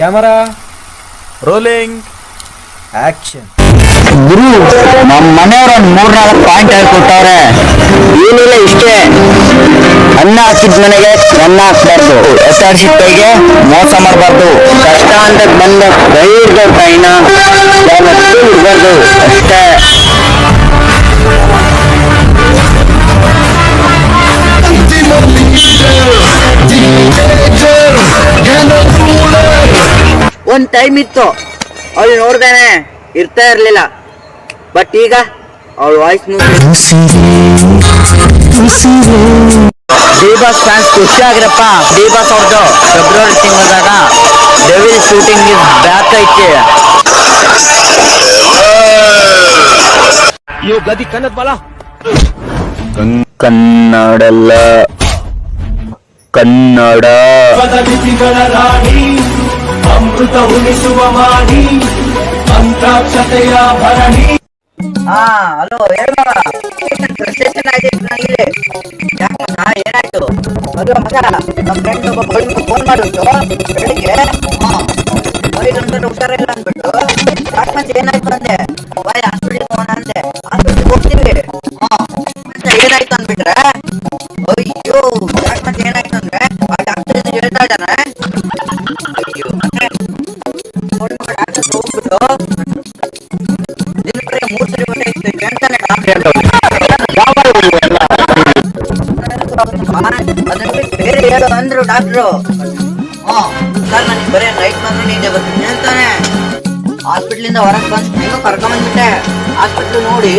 Camera rolling action. ಗುರು ನಮ್ಮ ಮನೆಯವ್ರ ಒಂದ್ 3-4 ಪಾಯಿಂಟ್ ಹೇಳ್ಕೊಟ್ಟವ್ರೆ. ಏನಿಲ್ಲ ಇಷ್ಟೇ, ಅನ್ನ ಹಾಕಿದ ಮನೆಗೆ ಅನ್ನ ಹಾಕ್ಬಾರ್ದು, ಎಸ್ಆರ್ಸಿ ಕೈಗೆ ಮೋಸ ಮಾಡಬಾರ್ದು, ಕಷ್ಟ ಅಂತ ಬಂದ ಕೈ ಹಿಡ್ದವ್ರ ಕೈನ ಇರ್ಬಾರ್ದು ಅಷ್ಟೇ. ಒಂದ್ ಟೈಮ್ ಇತ್ತು ಅವಳು ನೋಡ್ದೇನೆ ಇರ್ತಾ ಇರ್ಲಿಲ್ಲ, ಬಟ್ ಈಗ ಅವಳ ವಾಯ್ಸ್ ಡಿ-ಬಾಸ್ ಫ್ಯಾನ್ಸ್ ಖುಷಿ ಆಗಿರಪ್ಪ. ಡಿ-ಬಾಸ್ ಅವ್ರದ್ದು ಫೆಬ್ರವರಿ ತಿಂಗಳದಾಗ ಡೆವಿಲ್ ಶೂಟಿಂಗ್ ಇಸ್ ಬ್ಯಾಕ್ ಐತೆ. ಗದಿ ಕನ್ನಡ ಕನ್ನಡಲ್ಲ ಕನ್ನಡ ರಾಣಿ ಅಮೃತ ಉಳಿಸುವ ಮಾಣಿ ಅಂತ್ರಾಕ್ಷತೆಯ ಭರಣಿ. ಹಲೋ ಫ್ರಸ್ಟ್ರೇಷನ್ ಆಗಿದೆ ಏನಾಯ್ತು? ಅದು ಮಗ ನಮ್ಮ ಫ್ರೆಂಡ್ ಒಬ್ಬ ಫೋನ್ ಮಾಡಿಬಿಟ್ಟು ಬೆಳಿಗ್ಗೆ 5 ಗಂಟೆ ಹುಷಾರಿಲ್ಲ ಅಂದ್ಬಿಟ್ಟು ಮತ್ತೆ ಏನಾಯ್ತು ಅಂದೆ, ಬಾಯ್ ಹಾಸ್ಪಿಟ್ಲಿಗೆ ಹೋಗೋಣ ಅಂದೆ. ಹಾಸ್ಪಿಟ್ಲಿಗೆ ಹೋಗ್ತೀವಿ ಅಂತ ಏನಾಯ್ತು ಅಂದ್ಬಿಟ್ರೆ, ಅಯ್ಯೋ ಮತ್ತೆ ಏನಾಯ್ತು ಅಂದ್ರೆ ಆ ಡಾಕ್ಟರ್ ಹೇಳ್ತಾ ಇದ್ದಾನೆ, ಅಯ್ಯೋ ಡಾಕ್ಟರ್ ಹೋಗ್ಬಿಟ್ಟು ದಿನಕ್ಕೆ 3 ಸರಿ ಹೊಟ್ಟೆ ಅಂತಾನೆ ಬೇರೆ ಹೇಳು ಅಂದ್ರು ಡಾಕ್ಟ್ರು. ಸರ್ ನನಗೆ ಬರೀ ನೈಟ್ ಮಾತ್ರ ನಿದ್ದೆ ಬರ್ತೀನಿ ಅಂತಾನೆ. ಹಾಸ್ಪಿಟ್ಲಿಂದ ಹೊರಗೆ ಬಂದು ಹೆಂಗೋ ಕರ್ಕೊಂಡ್ಬಂದ್ಬಿಟ್ಟೆ. ಹಾಸ್ಪಿಟ್ಲ್ ನೋಡಿ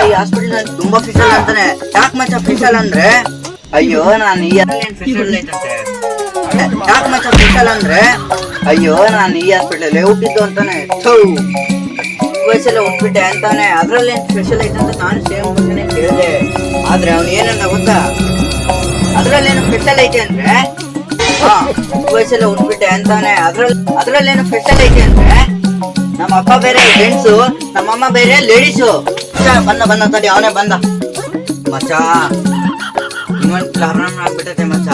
ಈ ಹಾಸ್ಪಿಟ್ಲ್ ತುಂಬಾ ಫಿಶಲ್ ಅಂತಾನೆ. ಯಾಕೆ ಮಚ್ಚ ಫಿಶಲ್ ಅಂದ್ರೆ, ಅಯ್ಯೋ ನಾನು ಈ ಫಿಶಲ್ ಐತಂತೆ. ಯಾಕೆ ಮಚ್ಚ ಫಿಶಲ್ ಅಂದ್ರೆ, ಅಯ್ಯೋ ನಾನು ಈ ಹಾಸ್ಪಿಟ್ಲಲ್ಲಿ ಹುಟ್ಟಿದ್ದು ಅಂತಾನೆ. ವಯಸ್ಸೆಲ್ಲ ಹುಟ್ಬಿಟ್ಟೆ ಅಂತಾನೆ. ಅದ್ರಲ್ಲಿ ಸ್ಪೆಷಲ್ ಐತೆ ಅಂತ ನಾನು ಸೇಮ್ ಕ್ವಶನ್ ಕೇಳಿದೆ. ಆದ್ರೆ ಅವ್ನು ಏನಂದ ಗೊತ್ತಾ, ಅದ್ರಲ್ಲೇನು ಸ್ಪೆಷಲ್ ಐತೆ ಅಂದ್ರೆ ವಯಸ್ಸೆಲ್ಲ ಹುಟ್ಬಿಟ್ಟೆ ಅಂತಾನೆ. ಅದ್ರಲ್ಲೇನು ಸ್ಪೆಷಲ್ ಐತೆ ಅಂದ್ರೆ ನಮ್ಮ ಅಪ್ಪ ಬೇರೆ ಜೆಂಟ್ಸು, ನಮ್ಮಮ್ಮ ಬೇರೆ ಲೇಡೀಸು. ಬಂದ ತಡಿ ಅವನೇ ಬಂದ. ಮಚ್ಚ ಇವನ್ ಆರಾಮ್ ಆಗ್ಬಿಟ್ಟೈತೆ ಮಚ್ಚ.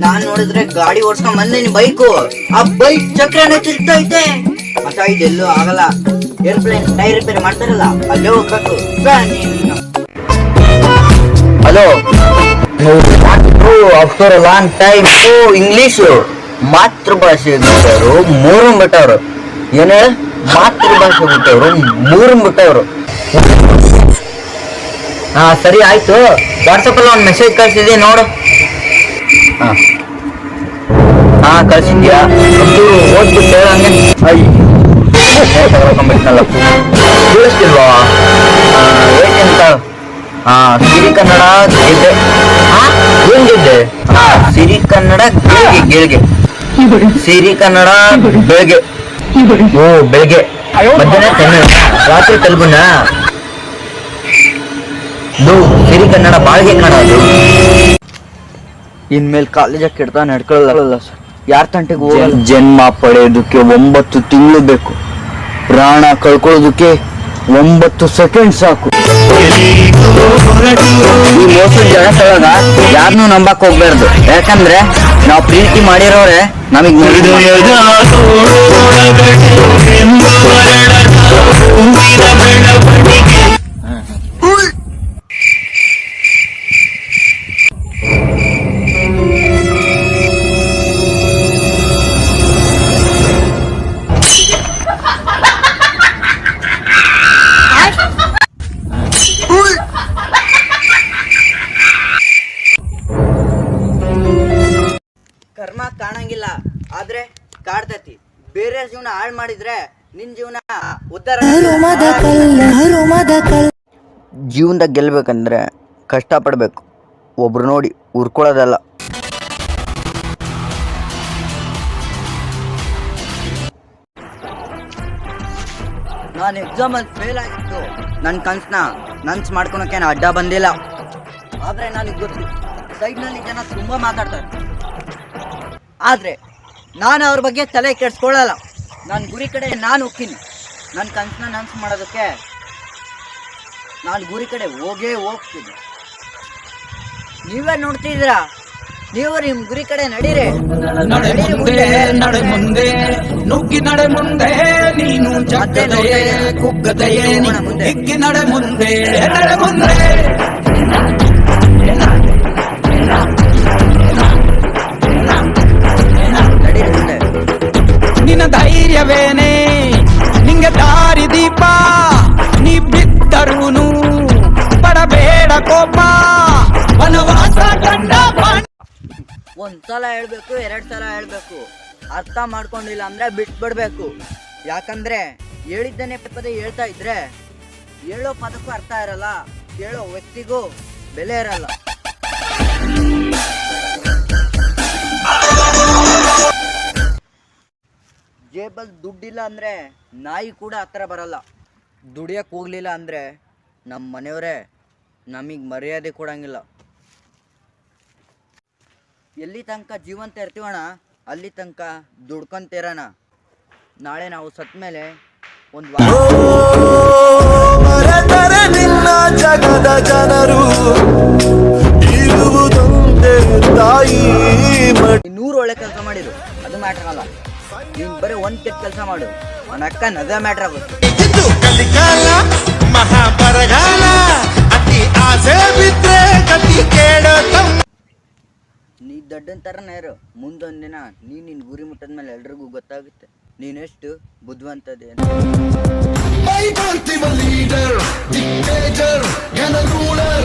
ನಾನ್ ನೋಡಿದ್ರೆ ಗಾಡಿ ಓಡಿಸ್ಕೊಂಡ್ ಬಂದೇನಿ ಬೈಕು, ಆ ಬೈಕ್ ಚಕ್ರನೇ ತಿರ್ಗ್ತೈತೆ ಮಚ್ಚ. ಇದೆಲ್ಲೂ ಆಗಲ್ಲ, ಏರ್ಪ್ಲೇನ್ ಟೈರ್ ರಿಪೇರಿ ಮಾಡ್ತಾರಲ್ಲ ಅಲ್ಲೇ ಹೋಗ್ಬೇಕು. Hello after long time English ಮಾತೃಭಾಷೆ ಬಿಟ್ಟವರು 3 ಬಿಟ್ಟವ್ರು. ಏನ ಮಾತೃಭಾಷೆ ಬಿಟ್ಟವ್ರು 3 ಬಿಟ್ಟವ್ರು. ಸರಿ ಆಯ್ತು, ವಾಟ್ಸಪ್ ಅಲ್ಲಿ ಒಂದು ಮೆಸೇಜ್ ಕಳ್ಸಿದ್ದೆ ನೋಡು. ಕಳ್ಸಿದ್ಯಾ? ಓದ್ಬಿಟ್ಟು ಹಂಗೆ ಕೇಳಿಸ್ತಿಲ್ವಾ? ಏಕೆಂತ ಸಿರಿ ಕನ್ನಡ ಗೆದ್ದೆ. ಏನ್ ಗೆದ್ದೆ? ಸಿರಿ ಕನ್ನಡ ಗೆಲ್ಗೆ ಸಿರಿ ಕನ್ನಡ ಬೆಳಗ್ಗೆ. ಓ ಬೆಳಗ್ಗೆ, ಮಧ್ಯಾಹ್ನ ಕನ್ನಡ, ರಾತ್ರಿ ತೆಲುಗುನ. ಸಿರಿ ಕನ್ನಡ ಬಾಳ್ಗೆ ಕಾಣೋದು. ಇನ್ಮೇಲೆ ಕಾಲೇಜಾಗ ಕೆಡ್ತಾ ನಡ್ಕೊಳ್ಳಲ್ಲ ಸರ್. ಯಾರ ತಂಟೆಗೆ ಹೋಗಲ್ಲ. ಜನ್ಮ ಪಡೆಯೋದಕ್ಕೆ 9 ತಿಂಗಳು ಬೇಕು, ಪ್ರಾಣ ಕಳ್ಕೊಳ್ಳೋದಕ್ಕೆ 9 ಸೆಕೆಂಡ್ ಸಾಕು. ಈ ಮೋಸದ ಜಗತ್ತೊಳಗ ಯಾರನ್ನೂ ನಂಬಕ್ ಹೋಗ್ಬಾರ್ದು. ಯಾಕಂದ್ರೆ ನಾವು ಪ್ರೀತಿ ಮಾಡಿರೋರೆ ನಮಗ್ ಕರ್ಮ ಕಾಣಂಗಿಲ್ಲ, ಆದ್ರೆ ಕಾಡ್ತತಿ. ಬೇರೆ ಜೀವನ ಹಾಳು ಮಾಡಿದ್ರೆ ನಿನ್ ಜೀವನ ಉದ್ಧಾರ. ಜೀವನದಾಗ ಗೆಲ್ಬೇಕಂದ್ರೆ ಕಷ್ಟಪಡ್ಬೇಕು, ಒಬ್ರು ನೋಡಿ ಉರ್ಕೊಳ್ಳೋದಲ್ಲ. ನಾನು ಎಕ್ಸಾಮಲ್ಲಿ ಫೇಲ್ ಆಗಿತ್ತು. ನನ್ನ ಕನ್ಸನ್ನ ನನ್ಸ್ ಮಾಡ್ಕೊಳಕ್ಕೆ ಅಡ್ಡ ಬಂದಿಲ್ಲ. ಆದ್ರೆ ನನಗೆ ಗೊತ್ತು, ಸೈಡ್ನಲ್ಲಿ ಜನ ತುಂಬಾ ಮಾತಾಡ್ತಾರೆ, ಆದ್ರೆ ನಾನು ಅವ್ರ ಬಗ್ಗೆ ತಲೆ ಕೆಡ್ಸ್ಕೊಳ್ಳಲ್ಲ. ನನ್ನ ಗುರಿ ಕಡೆ ನಾನು ಹೋಗ್ತೀನಿ. ನನ್ನ ಕನ್ಸನ್ನ ನನ್ಸ್ ಮಾಡೋದಕ್ಕೆ ನಾನು ಗುರಿ ಕಡೆ ಹೋಗೇ ಹೋಗ್ತೀನಿ. ನೀವೇ ನೋಡ್ತಿದ್ದೀರಾ ನೀವು ನಿಮ್ ಗುರಿ ಕಡೆ ನಡೀರಿ. ನಡೆ ಮುಂದೆ ನಡೆ ಮುಂದೆ ನುಗ್ಗಿ ನಡೆ ಮುಂದೆ ನೀನು ಜಗ್ಗದೆಯೇ ಕುಗ್ಗದೆಯೇ ಹಿಗ್ಗಿ ನಡೆ ಮುಂದೆ ನಡೆ ಮುಂದೆ. ನಡೀರಿ ಮುಂದೆ. ನಿನ್ನ ಧೈರ್ಯವೇನೆ ನಿಂಗೆ ದಾರಿ ದೀಪ, ನೀ ಬಿದ್ದರೂನು ಪಡಬೇಡ ಕೋಪ, ವನವಾಸ ಕಂಡ ಒಂದ್ಸಲ ಹೇಳ್ಬೇಕು, 2 ಸಲ ಹೇಳ್ಬೇಕು. ಅರ್ಥ ಮಾಡ್ಕೊಂಡಿಲ್ಲ ಅಂದ್ರೆ ಬಿಟ್ಬಿಡ್ಬೇಕು. ಯಾಕಂದ್ರೆ ಹೇಳಿದ್ದನ್ನೇ ಪದೇ ಹೇಳ್ತಾ ಇದ್ರೆ ಹೇಳೋ ಪದಕ್ಕೂ ಅರ್ಥ ಇರಲ್ಲ, ಕೇಳೋ ವ್ಯಕ್ತಿಗೂ ಬೆಲೆ ಇರಲ್ಲ. ಜೇಬಲ್ ದುಡ್ಡಿಲ್ಲ ಅಂದ್ರೆ ನಾಯಿ ಕೂಡ ಹತ್ರ ಬರಲ್ಲ. ದುಡಿಯಕ್ಕೆ ಹೋಗ್ಲಿಲ್ಲ ಅಂದ್ರೆ ನಮ್ಮ ಮನೆಯವರೇ ನಮಗೆ ಮರ್ಯಾದೆ ಕೊಡಂಗಿಲ್ಲ. ಎಲ್ಲಿ ತನಕ ಜೀವಂತ ಇರ್ತೀವಣ್ಣ ಅಲ್ಲಿ ತನಕ ದುಡ್ಕೊಂತಿರೋಣ. ನಾಳೆ ನಾವು ಸತ್ ಮೇಲೆ ಒಂದು ಮರೆತರೆ ನಿನ್ನ ಜಗದ ಜನರು ಇರುವುದೊಂದೇ ತಾಯಿ 100 ಒಳ್ಳೆ ಕೆಲಸ ಮಾಡಿರು ಅದು ಮ್ಯಾಟ್ರ್ ಅಲ್ಲ. ನೀನು ಬರೀ ಒಂದು ಕೆಟ್ಟ ಕೆಲಸ ಮಾಡು, ನನ್ನ ಅಕ್ಕನ ಅದೇ ಮ್ಯಾಟ್ರ್ ಆಗುತ್ತೆ. ಇದು ಕಲಿಕಾಲ ಮಹಾಪರಗಾಲ, ಅತಿ ಆಸೆ ಬಿದ್ರೆ ಗತಿ ಕೇಳೋ ನೀ ದೊಡ್ಡನ್ ಥರನೇ ಇರು. ಮುಂದೊಂದು ದಿನ ನಿನ್ನ ಗುರಿ ಮುಟ್ಟದ ಮೇಲೆ ಎಲ್ರಿಗೂ ಗೊತ್ತಾಗುತ್ತೆ ನೀನೆಷ್ಟು ಬುದ್ಧಿವಂತದೆ ಅಂತ. leader, dictator, and a ruler.